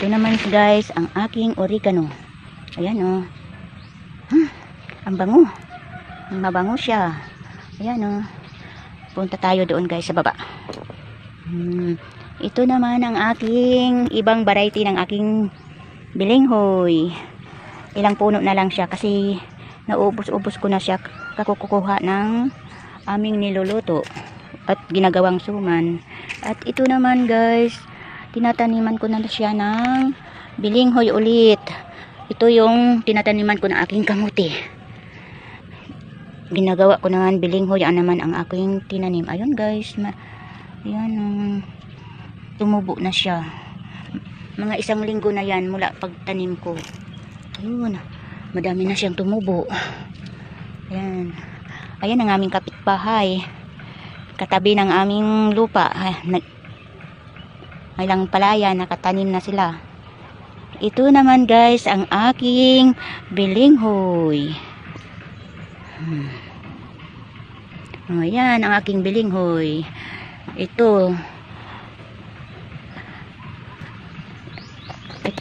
Ito naman guys, ang aking oregano. Ayan o. Ang bango. Mabango siya. Ayan o. Punta tayo doon guys sa baba. Ito naman ang aking ibang variety ng aking bilinghoy. Ilang puno na lang siya kasi naubos-ubos ko na siya kakukuha ng aming niluluto at ginagawang suman. At ito naman guys, tinataniman ko na siya ng bilinghoy ulit. Ito yung tinataniman ko ng aking kamuti. Ginagawa ko naman bilinghoy, yan naman ang aking tinanim. Ayun guys, ayan, tumubo na siya. Mga 1 linggo na yan mula pagtanim ko. Ayun, madami na siyang tumubo. Ayan. Ayan ang aming kapitbahay. Katabi ng aming lupa. Ilang palaya, nakatanim na sila. Ito naman guys, ang aking bilinghoy. Ayan ang aking bilinghoy. Ito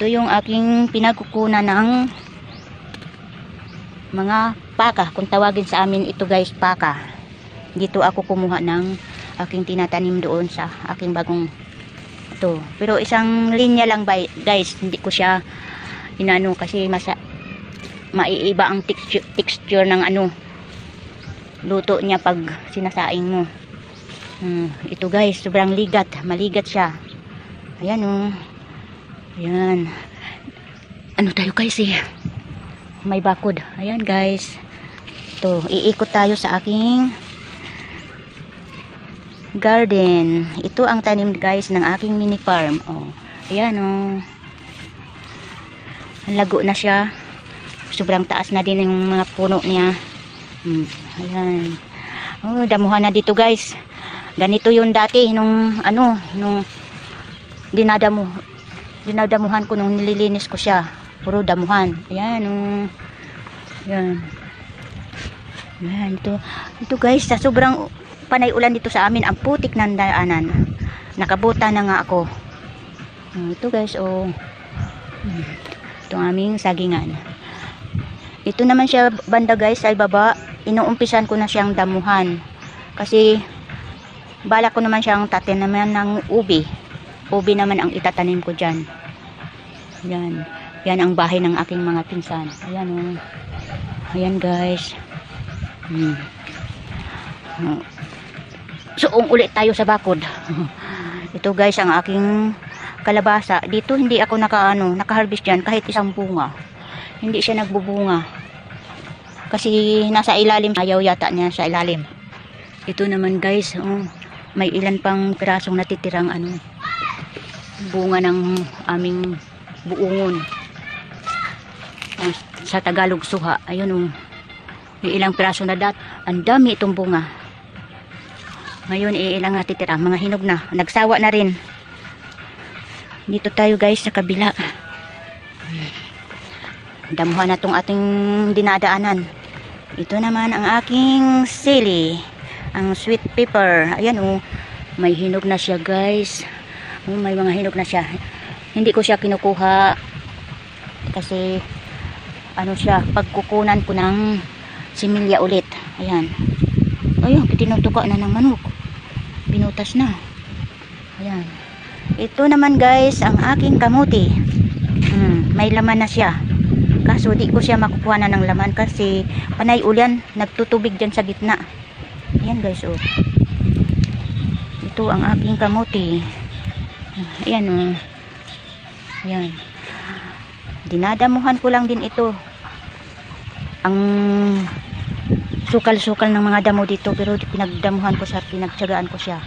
yung aking pinagkukunan ng mga paka. Kung tawagin sa amin ito guys, paka. Dito ako kumuha ng aking tinatanim doon sa aking bagong ito. Pero isang linya lang guys. Hindi ko siya inano kasi maiiba ang texture ng luto niya pag sinasaing mo. Ito guys, sobrang ligat. Maligat siya. Ayan o. Ayan. Ano tayo guys eh? May bakod. Ayan guys. Ito, iikot tayo sa aking garden. Ito ang tanim guys ng aking mini farm. Oh. Ayan oh. Lago na siya. Sobrang taas na din yung mga puno niya. Ayan. Oh, damuhan na dito guys. Ganito yun dati nung dinadamuhan ko nung nililinis ko siya. Puro damuhan. Ayan oh. Ayan. Ayan ito guys, sa sobrang panay ulan dito sa amin, ang putik ng daanan. Nakabuta na nga ako. Ito guys oh. Itong aming sagingan. Ito naman siya banda guys, sa baba. Inuumpisan ko na siyang damuhan. Kasi balak ko naman siyang tatinaman ng ubi. Ubi naman ang itatanim ko dyan. Yan. Yan ang bahay ng aking mga pinsan. Ayan oh. Ayan guys. Suong ulit tayo sa bakod. Ito guys ang aking kalabasa. Dito hindi ako naka-harvest dyan kahit isang bunga. Hindi siya nagbubunga. Kasi nasa ilalim. Ayaw yata niya sa ilalim. Ito naman guys, may ilan pang pirasong natitirang bunga ng aming buungon. Sa Tagalog suha. Ayun may ilang piraso na ang dami itong bunga. Ngayon ilang natitira, mga hinog na, nagsawa na rin. Dito tayo guys sa kabila. Damuhan na itong ating dinadaanan. Ito naman ang aking sili, ang sweet pepper. Ayan may hinog na siya guys. May mga hinog na siya. Hindi ko siya kinukuha kasi siya, pagkukunan ko ng similya ulit. Ayan. Ayun, tinutuka na ng manok. Binutas na. Ayan. Ito naman guys, ang aking kamuti. May laman na siya. Kaso di ko siya makukuha na ng laman kasi panay ulan, nagtutubig dyan sa gitna. Ayan guys oh. Ito ang aking kamuti. Ayan oh. Ayan. Dinadamuhan ko lang din ito. Ang sukal-sukal ng mga damo dito, pero pinagdamuhan ko siya, pinagtsagaan ko siya.